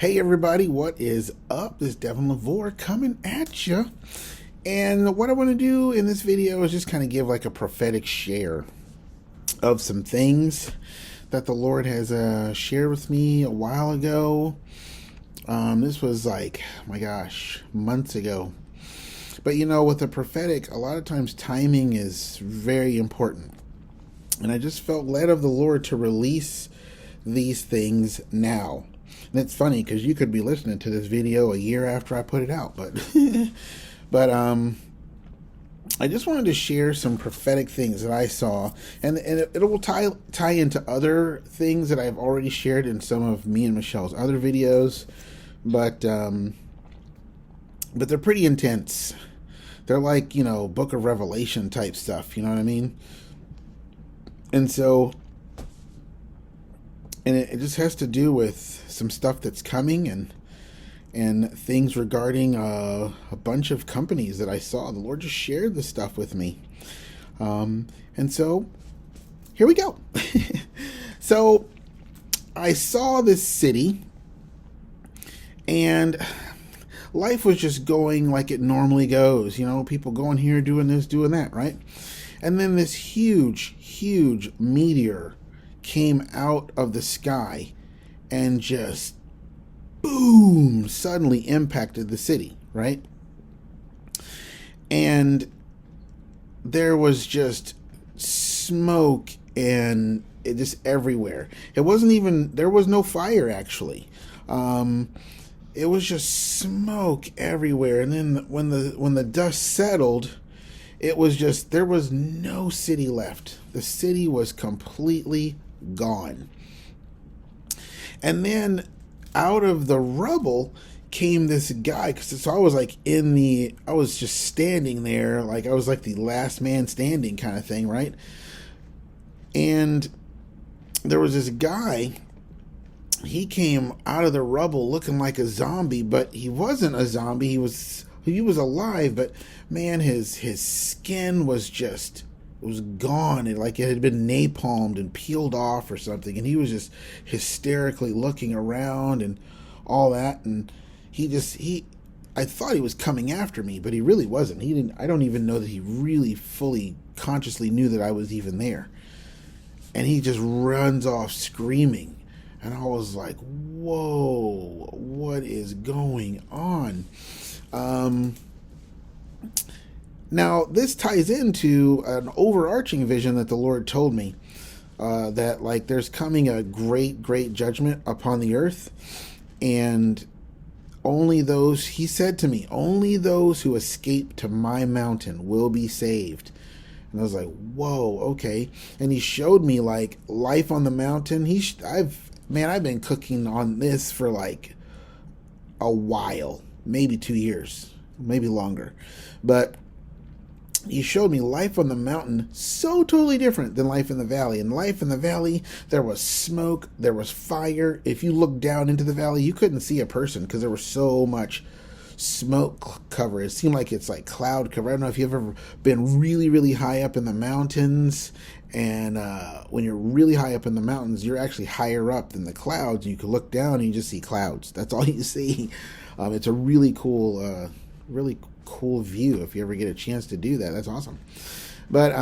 Hey everybody, what is up? This is Devin LaVore coming at you. And what I want to do in this video is just kind of give like a prophetic share of some things that the Lord has shared with me a while ago. This was like, my gosh, months ago. But you know, with the prophetic, a lot of times timing is very important. And I just felt led of the Lord to release these things now. And it's funny because you could be listening to this video a year after I put it out, but I just wanted to share some prophetic things that I saw, and it will tie into other things that I've already shared in some of me and Michelle's other videos, but they're pretty intense. They're like, you know, Book of Revelation type stuff. You know what I mean? And so, and it just has to do with some stuff that's coming and things regarding a bunch of companies that I saw. The Lord just shared this stuff with me. And so here we go. So I saw this city and life was just going like it normally goes. You know, people going here, doing this, doing that, right? And then this huge meteor came out of the sky and just boom, suddenly impacted the city, right? And there was just smoke and it just everywhere. It wasn't even, there was no fire actually. It was just smoke everywhere. And then when the dust settled, it was just, there was no city left. The city was completely gone. And then out of the rubble came this guy, because so I was like I was just standing there, like I was like the last man standing kind of thing, right? And there was this guy, he came out of the rubble looking like a zombie, but he wasn't a zombie. He was alive, but man, his skin was just, it was gone. It had been napalmed and peeled off or something. And he was just hysterically looking around and all that. And I thought he was coming after me, but he really wasn't. I don't even know that he really fully consciously knew that I was even there. And he just runs off screaming. And I was like, whoa, what is going on? Now, this ties into an overarching vision that the Lord told me, that like there's coming a great judgment upon the earth, and he said to me, only those who escape to my mountain will be saved. And I was like, whoa, okay. And he showed me like life on the mountain. I've been cooking on this for like a while, maybe 2 years, maybe longer, but he showed me life on the mountain so totally different than life in the valley. In life in the valley, there was smoke, there was fire. If you looked down into the valley, you couldn't see a person because there was so much smoke cover. It seemed like it's like cloud cover. I don't know if you've ever been really high up in the mountains, and when you're really high up in the mountains, you're actually higher up than the clouds. You can look down and you just see clouds. That's all you see. It's a really cool view. If you ever get a chance to do that, that's awesome. But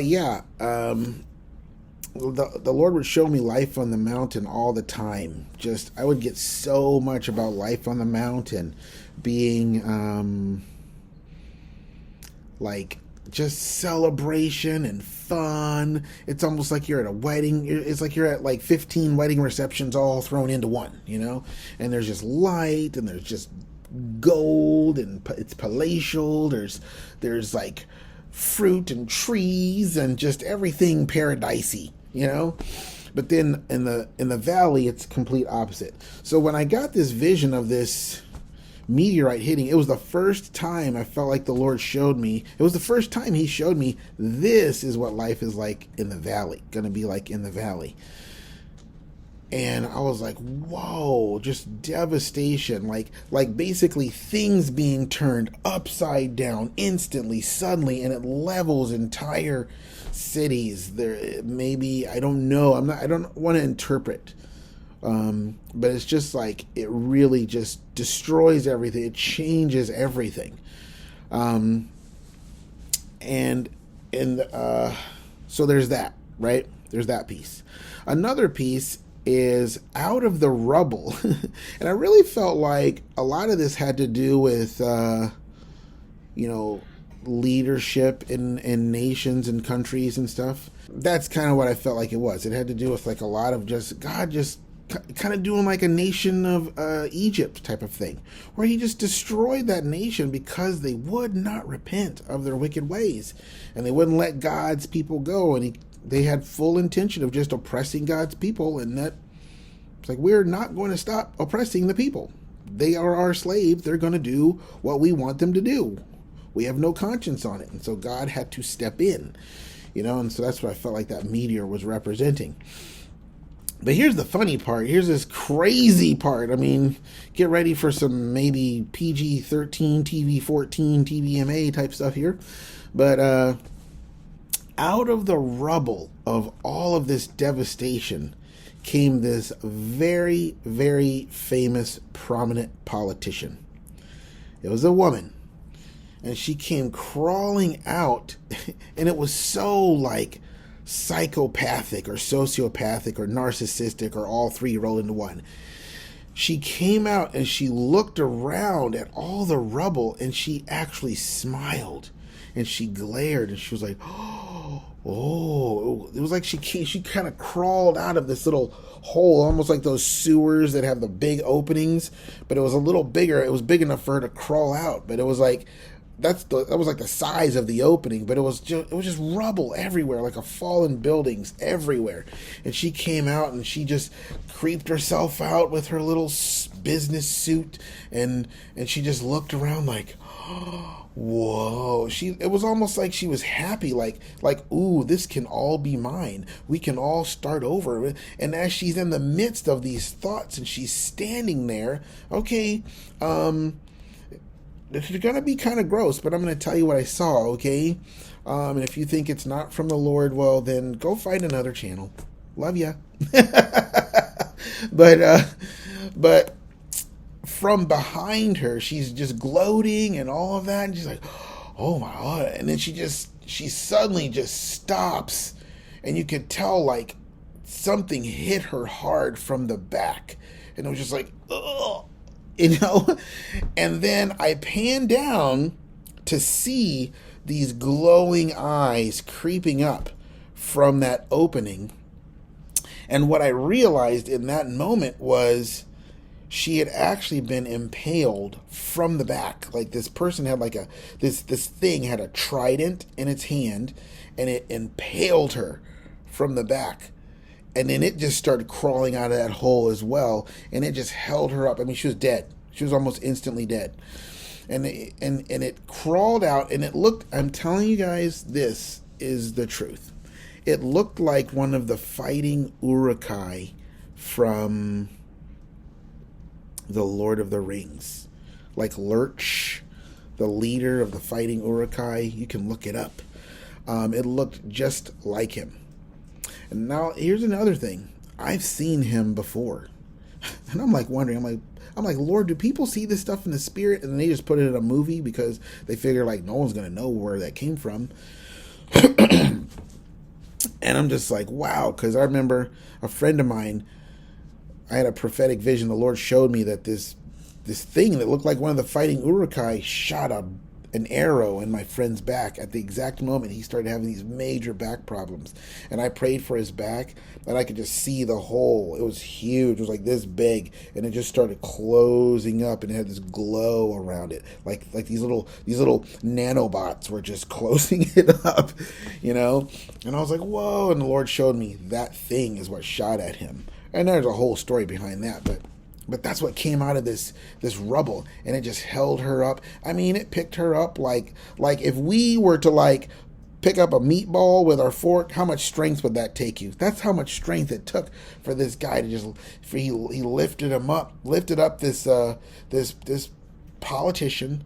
yeah, the Lord would show me life on the mountain all the time. Just, I would get so much about life on the mountain being like just celebration and fun. It's almost like you're at a wedding. It's like you're at like 15 wedding receptions all thrown into one, you know? And there's just light, and there's just gold, and it's palatial. There's like fruit and trees and just everything paradisey, you know? But then in the valley, it's complete opposite. So when I got this vision of this meteorite hitting, it was the first time I felt like the Lord showed me. It was the first time he showed me this is what life is like in the valley, gonna be like in the valley. And I was like, whoa, just devastation, like basically things being turned upside down instantly, suddenly, and it levels entire cities. There, maybe, I don't know, I don't want to interpret But it's just like it really just destroys everything. It changes everything. Um, and and So there's that, right? There's that piece. Another piece is out of the rubble, and I really felt like a lot of this had to do with you know leadership in nations and countries and stuff. That's kind of what I felt like it was. It had to do with like a lot of just God just kind of doing like a nation of Egypt type of thing, where he just destroyed that nation because they would not repent of their wicked ways, and they wouldn't let God's people go, and they had full intention of just oppressing God's people, and that it's like we're not going to stop oppressing the people. They are our slaves. They're going to do what we want them to do. We have no conscience on it, and so God had to step in, and so that's what I felt like that meteor was representing. But here's the funny part. Here's this crazy part. I mean, get ready for some maybe PG-13, TV-14, TVMA type stuff here. But out of the rubble of all of this devastation came this very, very famous, prominent politician. It was a woman. And she came crawling out, and it was so like psychopathic or sociopathic or narcissistic or all three rolled into one. She came out and she looked around at all the rubble, and she actually smiled and she glared, and she was like, oh, it was like she kind of crawled out of this little hole, almost like those sewers that have the big openings, but it was a little bigger. It was big enough for her to crawl out, but it was like that was like the size of the opening, but it was just rubble everywhere, like a fallen buildings everywhere. And she came out and she just creeped herself out with her little business suit, and she just looked around like, whoa. It was almost like she was happy, like ooh, this can all be mine. We can all start over. And as she's in the midst of these thoughts and she's standing there, okay, it's going to be kind of gross, but I'm going to tell you what I saw, okay? And if you think it's not from the Lord, well, then go find another channel. Love ya. But from behind her, she's just gloating and all of that, and she's like, oh my God. And then she suddenly just stops, and you could tell like something hit her hard from the back, and it was just like, ugh. And then I pan down to see these glowing eyes creeping up from that opening. And what I realized in that moment was she had actually been impaled from the back. Like this person had like this thing had a trident in its hand, and it impaled her from the back. And then it just started crawling out of that hole as well, and it just held her up. I mean, she was dead. She was almost instantly dead. And it crawled out, and it looked, I'm telling you guys, this is the truth. It looked like one of the fighting Uruk-hai from the Lord of the Rings. Like Lurch, the leader of the fighting Uruk-hai. You can look it up. It looked just like him. And now here's another thing. I've seen him before. And I'm like wondering, I'm like, Lord, do people see this stuff in the spirit and then they just put it in a movie because they figure like no one's going to know where that came from? And I'm just like, wow, because I remember a friend of mine, I had a prophetic vision. The Lord showed me that this thing that looked like one of the fighting Uruk-hai shot an arrow in my friend's back at the exact moment he started having these major back problems. And I prayed for his back, and I could just see the hole. It was huge. It was like this big, and it just started closing up, and it had this glow around it, like these little nanobots were just closing it up, And I was like, whoa! And the Lord showed me that thing is what shot at him. And there's a whole story behind that, but that's what came out of this rubble, and it just held her up. I mean, it picked her up like if we were to like pick up a meatball with our fork, how much strength would that take you? That's how much strength it took for this guy to he lifted up this politician,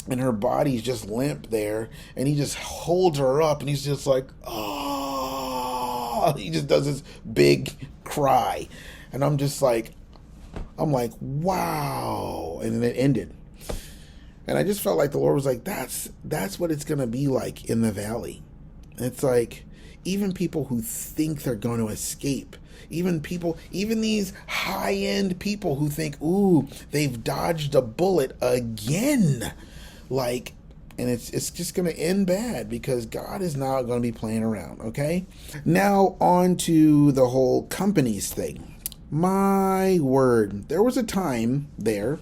and her body's just limp there, and he just holds her up, and he's just like, oh, he just does this big cry. And I'm like, wow. And then it ended. And I just felt like the Lord was like, that's what it's going to be like in the valley. It's like, even people who think they're going to escape, even these high-end people who think, ooh, they've dodged a bullet again. Like, and it's just going to end bad, because God is not going to be playing around, okay? Now, on to the whole companies thing. My word, there was a time there,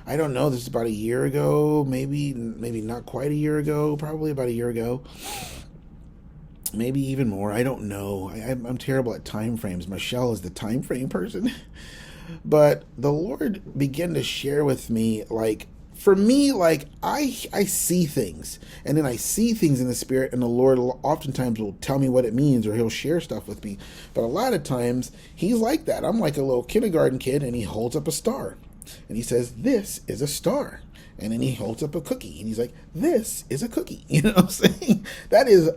I don't know, this is about a year ago, maybe not quite a year ago, probably about a year ago, maybe even more, I don't know. I'm terrible at time frames. Michelle is the time frame person. But the Lord began to share with me, like, for me, like, I see things, and then I see things in the spirit, and the Lord oftentimes will tell me what it means, or he'll share stuff with me. But a lot of times he's like that. I'm like a little kindergarten kid, and he holds up a star, and he says, "This is a star." And then he holds up a cookie, and he's like, "This is a cookie." You know what I'm saying? That is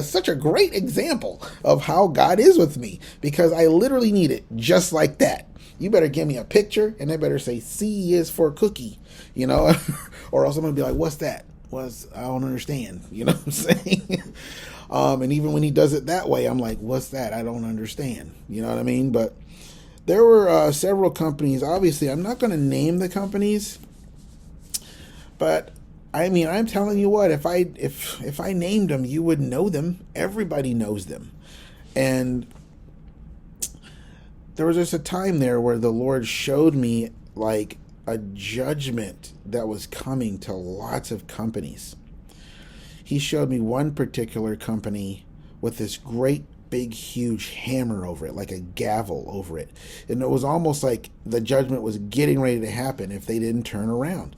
such a great example of how God is with me, because I literally need it just like that. You better give me a picture, and I better say C is for cookie, you know, or else I'm going to be like, "What's that? I don't understand." You know what I'm saying? And even when he does it that way, I'm like, "What's that? I don't understand." You know what I mean? But there were several companies. Obviously, I'm not going to name the companies, but I mean, I'm telling you what, if I named them, you would know them. Everybody knows them. And there was just a time there where the Lord showed me like a judgment that was coming to lots of companies. He showed me one particular company with this great big huge hammer over it, like a gavel over it. And it was almost like the judgment was getting ready to happen if they didn't turn around.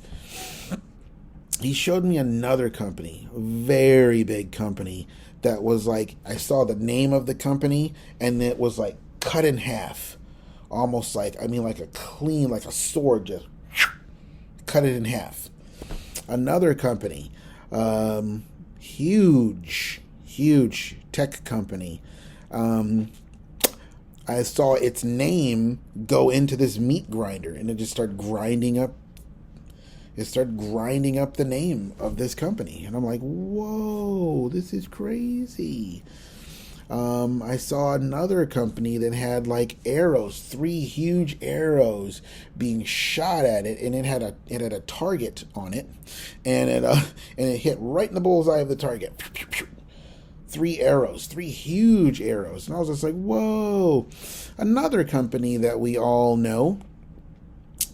He showed me another company, a very big company, that was like, I saw the name of the company, and it was like cut in half. Almost like, I mean, like a clean, like a sword, just cut it in half. Another company, huge tech company. I saw its name go into this meat grinder, and it just started grinding up. It started grinding up the name of this company. And I'm like, whoa, this is crazy. I saw another company that had like arrows, 3 huge arrows being shot at it, and it had a target on it, and it hit right in the bullseye of the target. 3 arrows, 3 huge arrows. And I was just like, whoa. Another company that we all know,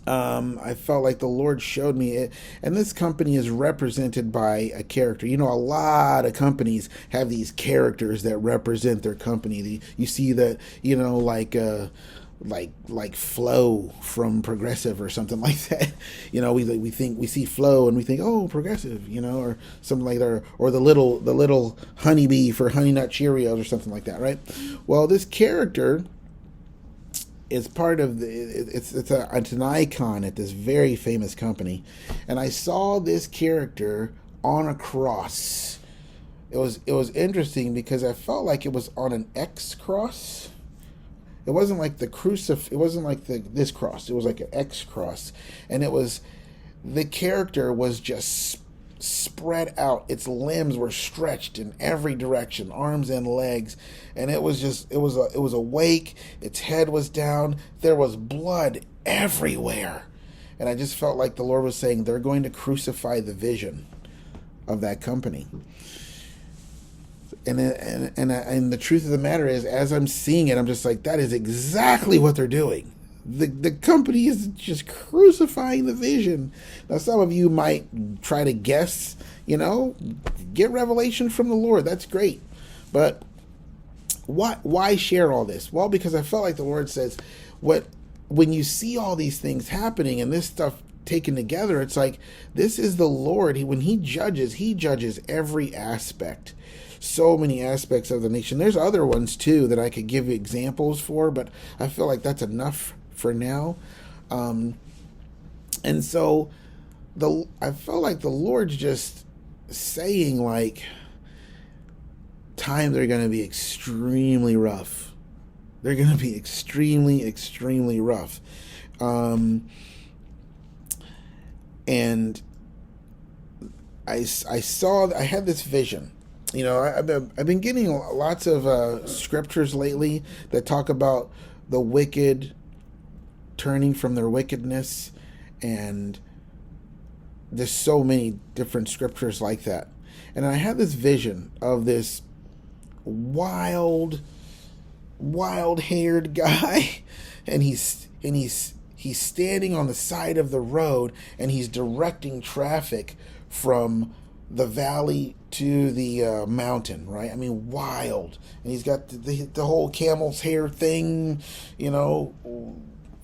I felt like the Lord showed me it, and this company is represented by a character. You know, a lot of companies have these characters that represent their company. You see that, you know, like Flo from Progressive or something like that. You know, we see Flo and we think, oh, Progressive, you know, or something like that, or the little honeybee for Honey Nut Cheerios or something like that, right? Well, this character is part of it's an icon at this very famous company, and I saw this character on a cross. It was interesting because I felt like it was on an X cross. It wasn't like the It wasn't like this cross. It was like an X cross, and the character was just spread out. Its limbs were stretched in every direction, arms and legs, and it was awake. Its head was down. There was blood everywhere, and I just felt like the Lord was saying they're going to crucify the vision of that company. And the truth of the matter is, as I'm seeing it, I'm just like, that is exactly what they're doing. The company is just crucifying the vision. Now, some of you might try to guess, you know, get revelation from the Lord. That's great. But why share all this? Well, because I felt like the Lord says, when you see all these things happening and this stuff taken together, it's like, this is the Lord. When he judges every aspect. So many aspects of the nation. There's other ones too that I could give you examples for, but I feel like that's enough for now. And so I felt like the Lord's just saying, like, times are going to be extremely rough. They're going to be extremely, extremely rough. And I had this vision. I've been getting lots of scriptures lately that talk about the wicked turning from their wickedness, and there's so many different scriptures like that. And I had this vision of this wild haired guy, and he's standing on the side of the road, and he's directing traffic from the valley to the mountain, right? I mean, wild. And he's got the whole camel's hair thing, you know.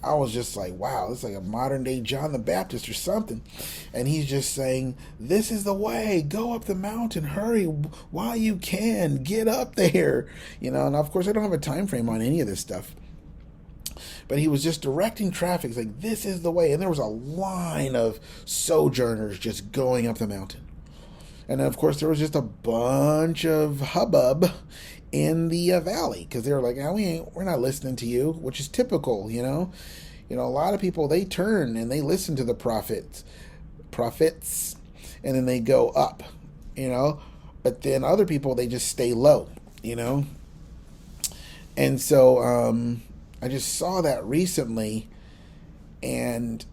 I was just like, wow, it's like a modern day John the Baptist or something. And he's just saying, this is the way, go up the mountain, hurry while you can, get up there. And of course I don't have a time frame on any of this stuff. But he was just directing traffic. It's like, this is the way. And there was a line of sojourners just going up the mountain. And of course there was just a bunch of hubbub in the valley, because they were like, oh, we're not listening to you, which is typical. A lot of people, they turn and they listen to the prophets, and then they go up, but then other people, they just stay low, and so I just saw that recently, and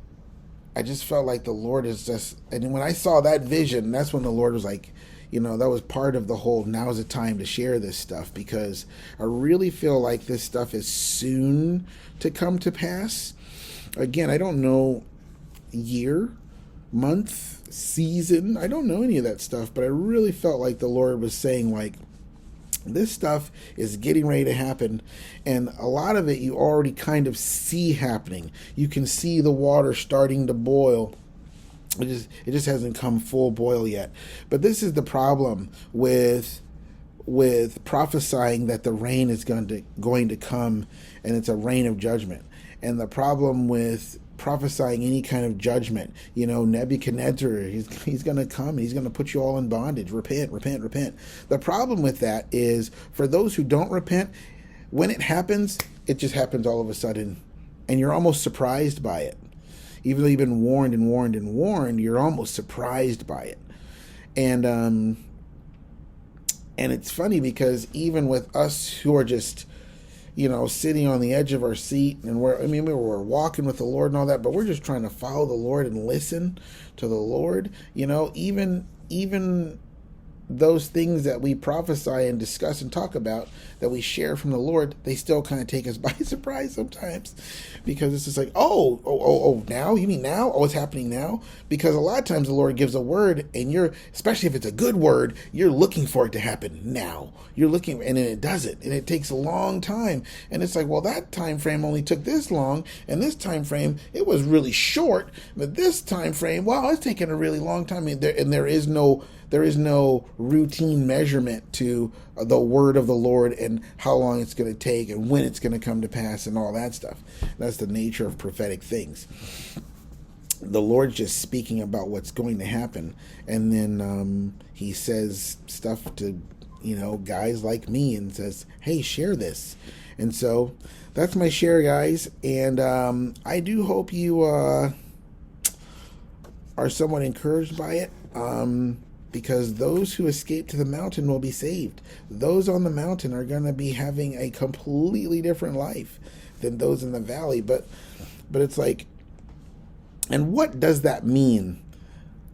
I just felt like the Lord is just, and when I saw that vision, that's when the Lord was like, that was part of the whole, now's the time to share this stuff, because I really feel like this stuff is soon to come to pass. Again, I don't know year, month, season. I don't know any of that stuff, but I really felt like the Lord was saying, like, this stuff is getting ready to happen, and a lot of it you already kind of see happening. You can see the water starting to boil. It just hasn't come full boil yet. But this is the problem with prophesying that the rain is going to come, and it's a rain of judgment. And the problem with prophesying any kind of judgment, Nebuchadnezzar, he's going to come and he's going to put you all in bondage. Repent, repent, repent. The problem with that is, for those who don't repent, when it happens, it just happens all of a sudden, and you're almost surprised by it. Even though you've been warned and warned and warned, you're almost surprised by it. And it's funny, because even with us who are just, sitting on the edge of our seat, and we're walking with the Lord and all that, but we're just trying to follow the Lord and listen to the Lord, even those things that we prophesy and discuss and talk about, that we share from the Lord, they still kind of take us by surprise sometimes, because it's just like, oh, now? You mean now? Oh, it's happening now? Because a lot of times the Lord gives a word, and especially if it's a good word, you're looking for it to happen now. You're looking, and then it doesn't, and it takes a long time, and it's like, well, that time frame only took this long, and this time frame, it was really short, but this time frame, wow, it's taken a really long time, and there is no routine measurement to the word of the Lord and how long it's going to take and when it's going to come to pass and all that stuff. That's the nature of prophetic things. The Lord's just speaking about what's going to happen, and then he says stuff to guys like me, and says, hey, share this. And so that's my share, guys, and I do hope you are somewhat encouraged by it. Because those who escape to the mountain will be saved. Those on the mountain are going to be having a completely different life than those in the valley. But it's like, and what does that mean?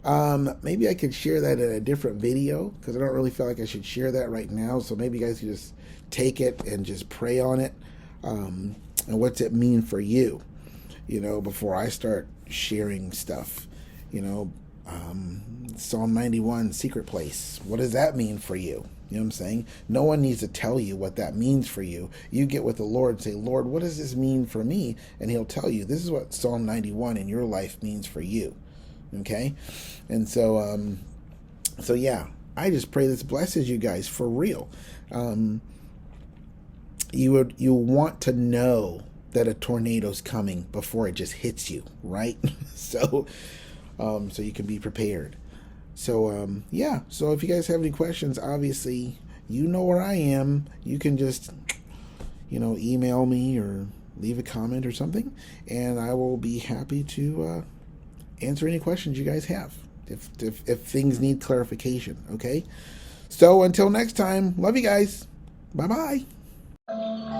Maybe I could share that in a different video, because I don't really feel like I should share that right now. So maybe you guys could just take it and just pray on it. And what's it mean for you? Before I start sharing stuff, Psalm 91, secret place. What does that mean for you? You know what I'm saying? No one needs to tell you what that means for you. You get with the Lord and say, Lord, what does this mean for me? And he'll tell you, this is what Psalm 91 in your life means for you. Okay? And so yeah, I just pray this blesses you guys for real. You want to know that a tornado's coming before it just hits you, right? So you can be prepared. So, yeah. So if you guys have any questions, obviously, you know where I am. You can just email me or leave a comment or something, and I will be happy to answer any questions you guys have if things need clarification. Okay. So until next time, love you guys. Bye bye.